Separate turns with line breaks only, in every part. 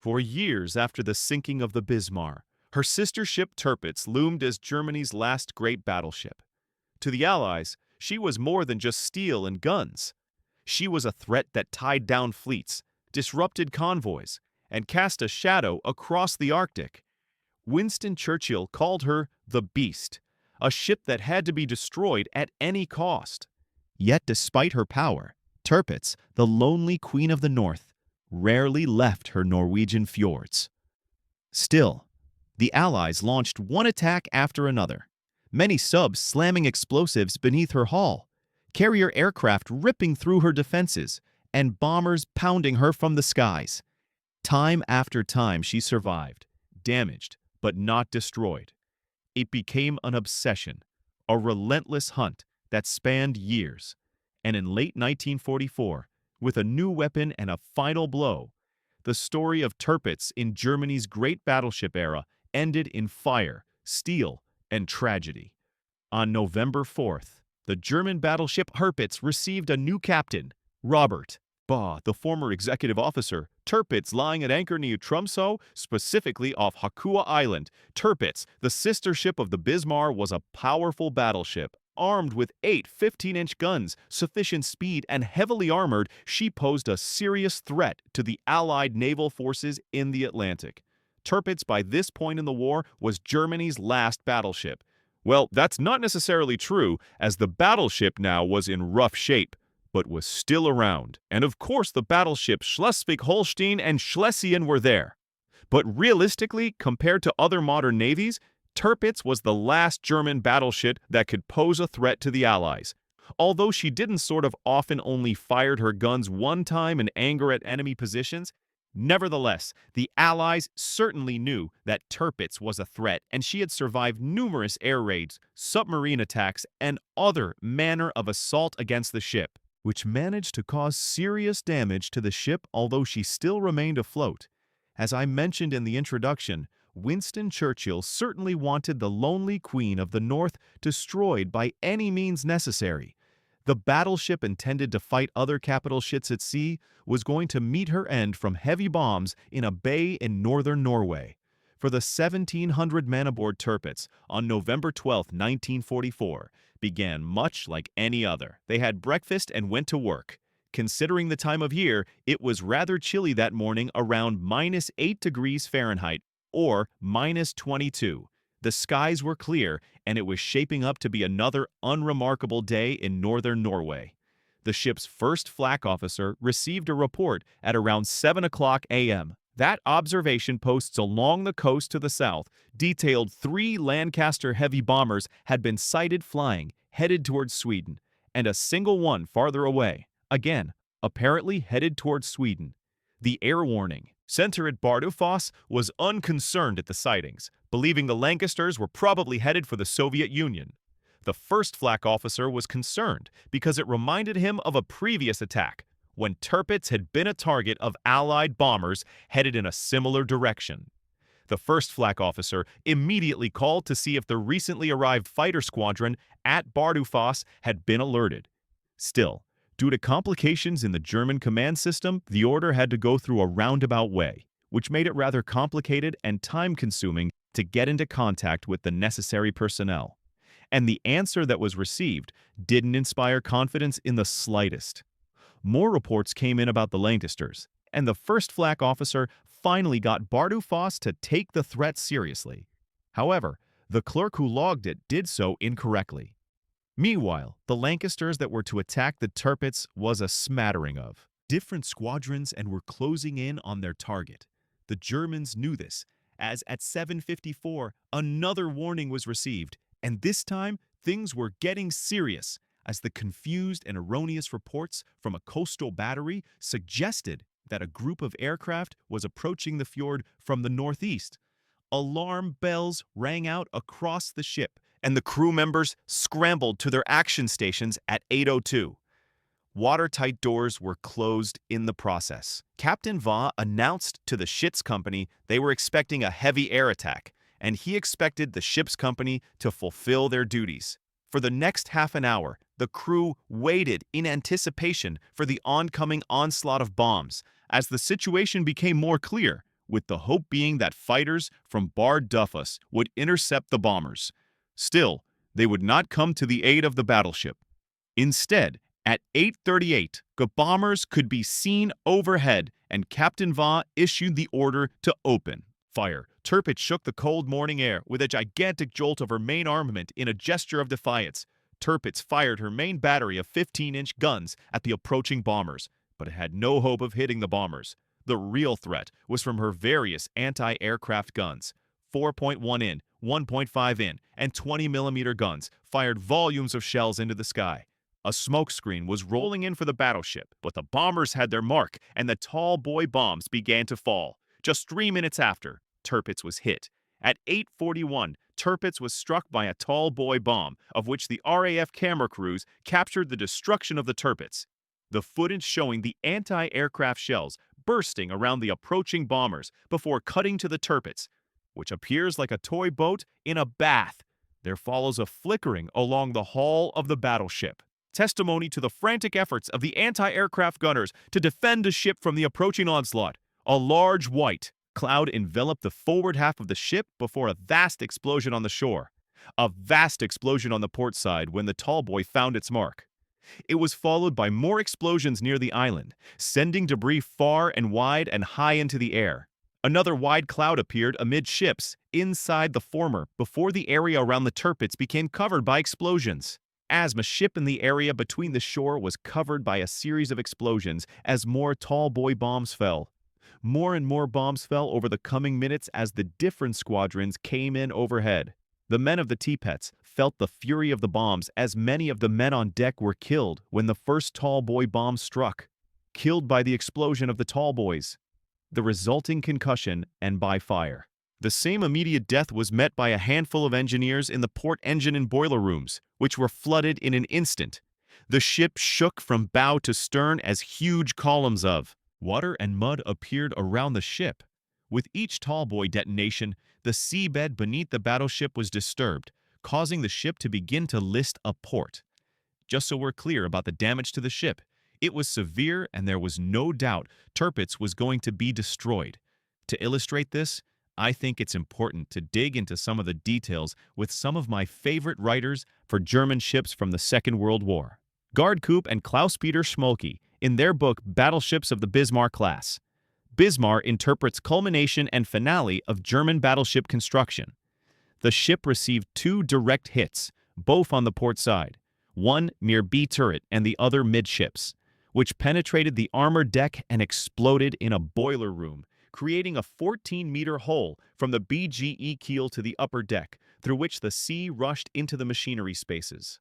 For years after the sinking of the Bismarck, her sister ship Tirpitz loomed as Germany's last great battleship. To the Allies, she was more than just steel and guns. She was a threat that tied down fleets, disrupted convoys, and cast a shadow across the Arctic. Winston Churchill called her the Beast, a ship that had to be destroyed at any cost. Yet despite her power, Tirpitz, the lonely queen of the North, rarely left her Norwegian fjords. Still, the Allies launched one attack after another, many subs slamming explosives beneath her hull, carrier aircraft ripping through her defenses, and bombers pounding her from the skies. Time after time she survived, damaged but not destroyed. It became an obsession, a relentless hunt that spanned years. And in late 1944, with a new weapon and a final blow, the story of Tirpitz in Germany's great battleship era ended in fire, steel, and tragedy. On November 4th, the German battleship Tirpitz received a new captain, Robert Baugh, the former executive officer. Tirpitz, lying at anchor near Tromsø, specifically off Hakua Island. Tirpitz, the sister ship of the Bismarck, was a powerful battleship. Armed with 8 15-inch guns, sufficient speed, and heavily armored, she posed a serious threat to the Allied naval forces in the Atlantic. Tirpitz, by this point in the war, was Germany's last battleship. Well, that's not necessarily true, as the battleship now was in rough shape, but was still around. And of course the battleships Schleswig-Holstein and Schlesien were there. But realistically, compared to other modern navies, Tirpitz was the last German battleship that could pose a threat to the Allies. Although she didn't often only fired her guns one time in anger at enemy positions, nevertheless, the Allies certainly knew that Tirpitz was a threat, and she had survived numerous air raids, submarine attacks, and other manner of assault against the ship, which managed to cause serious damage to the ship, although she still remained afloat. As I mentioned in the introduction, Winston Churchill certainly wanted the lonely queen of the North destroyed by any means necessary. The battleship intended to fight other capital ships at sea was going to meet her end from heavy bombs in a bay in northern Norway. For the 1,700 men aboard Tirpitz on November 12, 1944, began much like any other. They had breakfast and went to work. Considering the time of year, it was rather chilly that morning, around -8 degrees Fahrenheit, or -22. The skies were clear, and it was shaping up to be another unremarkable day in northern Norway. The ship's first flak officer received a report at around 7 o'clock a.m. That observation posts along the coast to the south detailed 3 Lancaster heavy bombers had been sighted flying, headed towards Sweden, and a single one farther away, again, apparently headed towards Sweden. The air warning center at Bardufoss was unconcerned at the sightings, believing the Lancasters were probably headed for the Soviet Union. The first flak officer was concerned because it reminded him of a previous attack, when Tirpitz had been a target of Allied bombers headed in a similar direction. The first flak officer immediately called to see if the recently arrived fighter squadron at Bardufoss had been alerted. Still, due to complications in the German command system, the order had to go through a roundabout way, which made it rather complicated and time-consuming to get into contact with the necessary personnel. And the answer that was received didn't inspire confidence in the slightest. More reports came in about the Lancasters, and the first flak officer finally got Bardufoss to take the threat seriously. However, the clerk who logged it did so incorrectly. Meanwhile, the Lancasters that were to attack the Tirpitz was a smattering of different squadrons and were closing in on their target. The Germans knew this, as at 7:54 another warning was received, and this time things were getting serious, as the confused and erroneous reports from a coastal battery suggested that a group of aircraft was approaching the fjord from the northeast. Alarm bells rang out across the ship, and the crew members scrambled to their action stations at 8:02. Watertight doors were closed in the process. Captain Vaugh announced to the ship's company they were expecting a heavy air attack, and he expected the ship's company to fulfill their duties. For the next half an hour, the crew waited in anticipation for the oncoming onslaught of bombs. As the situation became more clear, with the hope being that fighters from Bar Duffus would intercept the bombers. Still, they would not come to the aid of the battleship. Instead, at 8:38, the bombers could be seen overhead, and Captain Va issued the order to open fire. Tirpitz shook the cold morning air with a gigantic jolt of her main armament in a gesture of defiance. Tirpitz fired her main battery of 15-inch guns at the approaching bombers, but it had no hope of hitting the bombers. The real threat was from her various anti-aircraft guns. 4.1 in, 1.5 in, and 20mm guns fired volumes of shells into the sky. A smokescreen was rolling in for the battleship, but the bombers had their mark, and the Tallboy bombs began to fall. Just 3 minutes after, Tirpitz was hit. At 8:41, Tirpitz was struck by a Tallboy bomb, of which the RAF camera crews captured the destruction of the Tirpitz. The footage showing the anti-aircraft shells bursting around the approaching bombers before cutting to the Tirpitz, which appears like a toy boat in a bath. There follows a flickering along the hull of the battleship, testimony to the frantic efforts of the anti-aircraft gunners to defend the ship from the approaching onslaught. A large white cloud enveloped the forward half of the ship before a vast explosion on the shore. A vast explosion on the port side when the Tallboy found its mark. It was followed by more explosions near the island, sending debris far and wide and high into the air. Another wide cloud appeared amidships inside the former before the area around the Tirpitz became covered by explosions. As a ship in the area between the shore was covered by a series of explosions as more Tallboy bombs fell. More and more bombs fell over the coming minutes as the different squadrons came in overhead. The men of the Tirpitz felt the fury of the bombs as many of the men on deck were killed when the first Tallboy bomb struck, killed by the explosion of the Tallboys, the resulting concussion, and by fire. The same immediate death was met by a handful of engineers in the port engine and boiler rooms, which were flooded in an instant. The ship shook from bow to stern as huge columns of water and mud appeared around the ship. With each Tallboy detonation, the seabed beneath the battleship was disturbed, causing the ship to begin to list a port. Just so we're clear about the damage to the ship, it was severe and there was no doubt Tirpitz was going to be destroyed. To illustrate this, I think it's important to dig into some of the details with some of my favorite writers for German ships from the Second World War. Gerd Koop and Klaus-Peter Schmolke in their book Battleships of the Bismarck class. Bismarck interprets culmination and finale of German battleship construction. The ship received 2 direct hits, both on the port side, one near B turret and the other midships, which penetrated the armored deck and exploded in a boiler room, creating a 14-meter hole from the BGE keel to the upper deck, through which the sea rushed into the machinery spaces.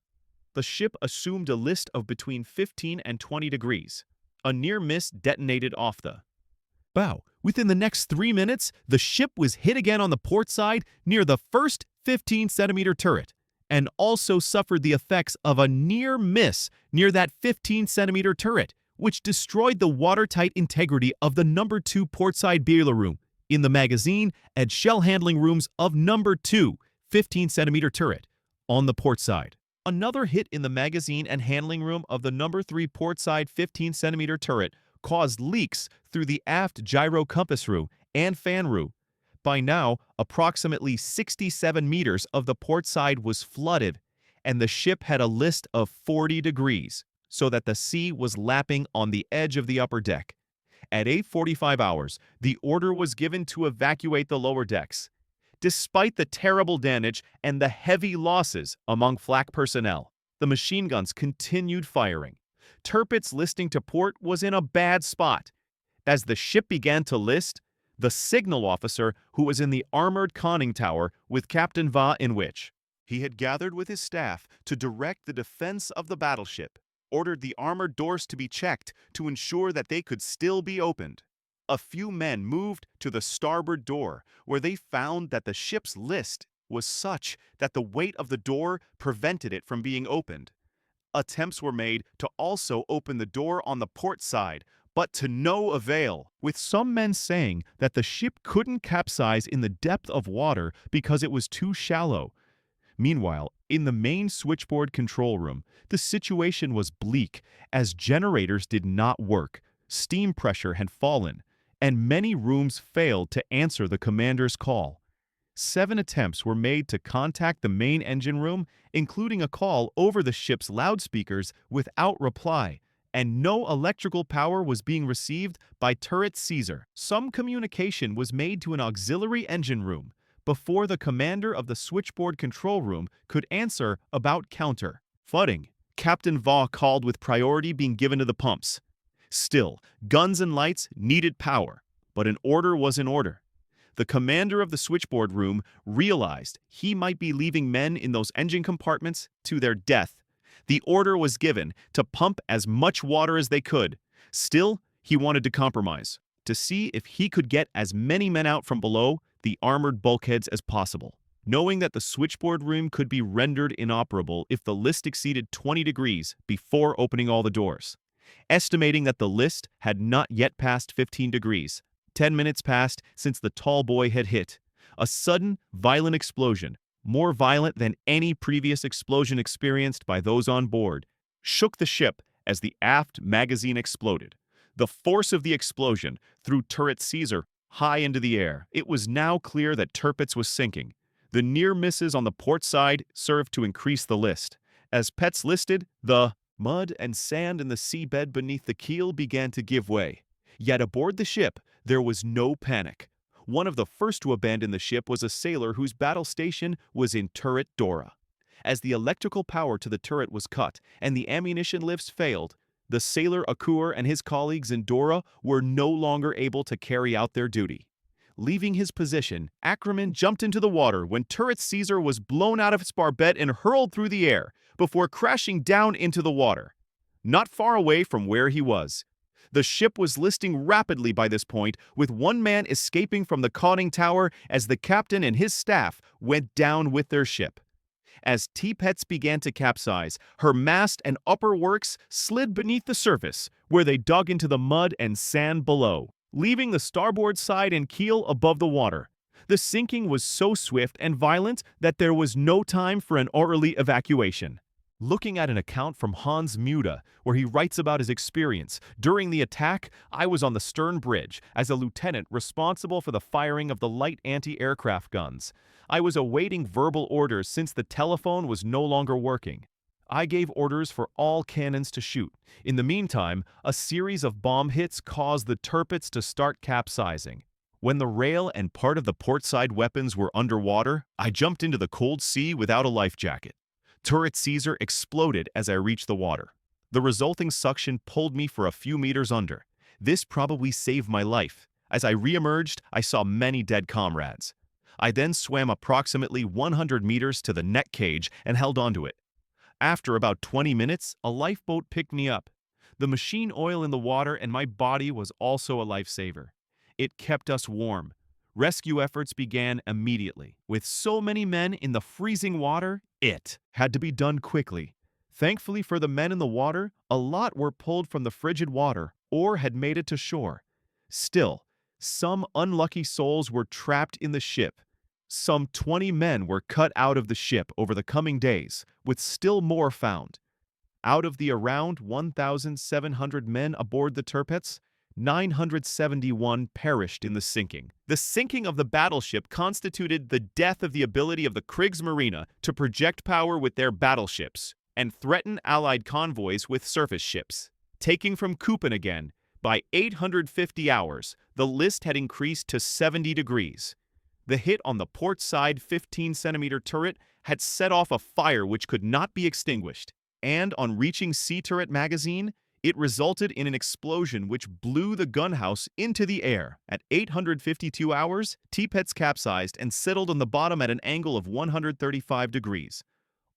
The ship assumed a list of between 15 and 20 degrees. A near miss detonated off the bow. Within the next 3 minutes, the ship was hit again on the port side near the first 15-centimeter turret, and also suffered the effects of a near miss near that 15-centimeter turret, which destroyed the watertight integrity of the number 2 portside boiler room in the magazine and shell handling rooms of number 2 15-centimeter turret on the port side. Another hit in the magazine and handling room of the number 3 portside 15-centimeter turret caused leaks through the aft gyro compass room and fan room. By now, approximately 67 meters of the port side was flooded, and the ship had a list of 40 degrees, so that the sea was lapping on the edge of the upper deck. At 8:45 hours, the order was given to evacuate the lower decks. Despite the terrible damage and the heavy losses among flak personnel, the machine guns continued firing. Tirpitz listing to port was in a bad spot. As the ship began to list, the signal officer who was in the armored conning tower with Captain Va in which he had gathered with his staff to direct the defense of the battleship, ordered the armored doors to be checked to ensure that they could still be opened. A few men moved to the starboard door, where they found that the ship's list was such that the weight of the door prevented it from being opened. Attempts were made to also open the door on the port side, but to no avail, with some men saying that the ship couldn't capsize in the depth of water because it was too shallow. Meanwhile, in the main switchboard control room, the situation was bleak, as generators did not work, steam pressure had fallen, and many rooms failed to answer the commander's call. 7 attempts were made to contact the main engine room, including a call over the ship's loudspeakers, without reply, and no electrical power was being received by turret Caesar. Some communication was made to an auxiliary engine room before the commander of the switchboard control room could answer about counter flooding. Captain Vaugh called with priority being given to the pumps. Still, guns and lights needed power, but an order was an order. The commander of the switchboard room realized he might be leaving men in those engine compartments to their death. The order was given to pump as much water as they could. Still, he wanted to compromise, to see if he could get as many men out from below the armored bulkheads as possible. Knowing that the switchboard room could be rendered inoperable if the list exceeded 20 degrees before opening all the doors. Estimating that the list had not yet passed 15 degrees, 10 minutes passed since the Tallboy had hit. A sudden, violent explosion, more violent than any previous explosion experienced by those on board, shook the ship as the aft magazine exploded. The force of the explosion threw turret Caesar high into the air. It was now clear that Tirpitz was sinking. The near misses on the port side served to increase the list. As Petz listed, the mud and sand in the seabed beneath the keel began to give way. Yet aboard the ship, there was no panic. One of the first to abandon the ship was a sailor whose battle station was in turret Dora. As the electrical power to the turret was cut and the ammunition lifts failed, the sailor Akur and his colleagues in Dora were no longer able to carry out their duty. Leaving his position, Ackerman jumped into the water when turret Caesar was blown out of its barbette and hurled through the air before crashing down into the water, not far away from where he was. The ship was listing rapidly by this point, with one man escaping from the conning tower as the captain and his staff went down with their ship. As Tirpitz began to capsize, her mast and upper works slid beneath the surface, where they dug into the mud and sand below, leaving the starboard side and keel above the water. The sinking was so swift and violent that there was no time for an orderly evacuation. Looking at an account from Hans Muda, where he writes about his experience, during the attack, I was on the stern bridge as a lieutenant responsible for the firing of the light anti-aircraft guns. I was awaiting verbal orders since the telephone was no longer working. I gave orders for all cannons to shoot. In the meantime, a series of bomb hits caused the Tirpitz to start capsizing. When the rail and part of the portside weapons were underwater, I jumped into the cold sea without a life jacket. Turret Caesar exploded as I reached the water. The resulting suction pulled me for a few meters under. This probably saved my life. As I re-emerged, I saw many dead comrades. I then swam approximately 100 meters to the net cage and held onto it. After about 20 minutes, a lifeboat picked me up. The machine oil in the water and my body was also a lifesaver. It kept us warm. Rescue efforts began immediately. With so many men in the freezing water, it had to be done quickly. Thankfully for the men in the water, a lot were pulled from the frigid water or had made it to shore. Still, some unlucky souls were trapped in the ship. Some 20 men were cut out of the ship over the coming days, with still more found. Out of the around 1,700 men aboard the Tirpitz, 971 perished in the sinking. The sinking of the battleship constituted the death of the ability of the Kriegsmarine to project power with their battleships and threaten Allied convoys with surface ships. Taking from Copenhagen, by 850 hours, the list had increased to 70 degrees. The hit on the port side 15-centimeter turret had set off a fire which could not be extinguished, and on reaching sea turret magazine, it resulted in an explosion which blew the gunhouse into the air. At 852 hours, Tirpitz capsized and settled on the bottom at an angle of 135 degrees.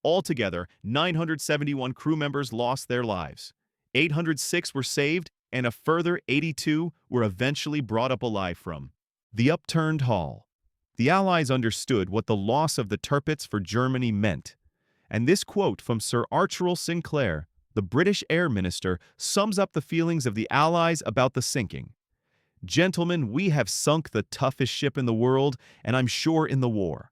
Altogether, 971 crew members lost their lives. 806 were saved, and a further 82 were eventually brought up alive from the upturned hull. The Allies understood what the loss of the Tirpitz for Germany meant, and this quote from Sir Archibald Sinclair, the British Air Minister, sums up the feelings of the Allies about the sinking. "Gentlemen, we have sunk the toughest ship in the world, and I'm sure in the war.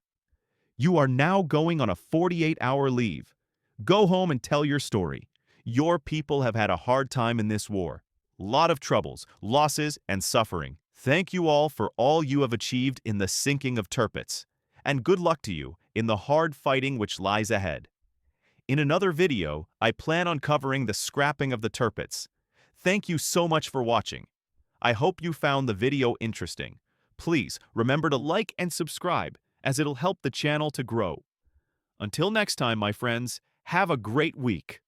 You are now going on a 48-hour leave. Go home and tell your story. Your people have had a hard time in this war. Lot of troubles, losses, and suffering. Thank you all for all you have achieved in the sinking of Tirpitz, and good luck to you in the hard fighting which lies ahead. In another video, I plan on covering the scrapping of the Tirpitz. Thank you so much for watching. I hope you found the video interesting. Please remember to like and subscribe, as it'll help the channel to grow. Until next time, my friends, have a great week.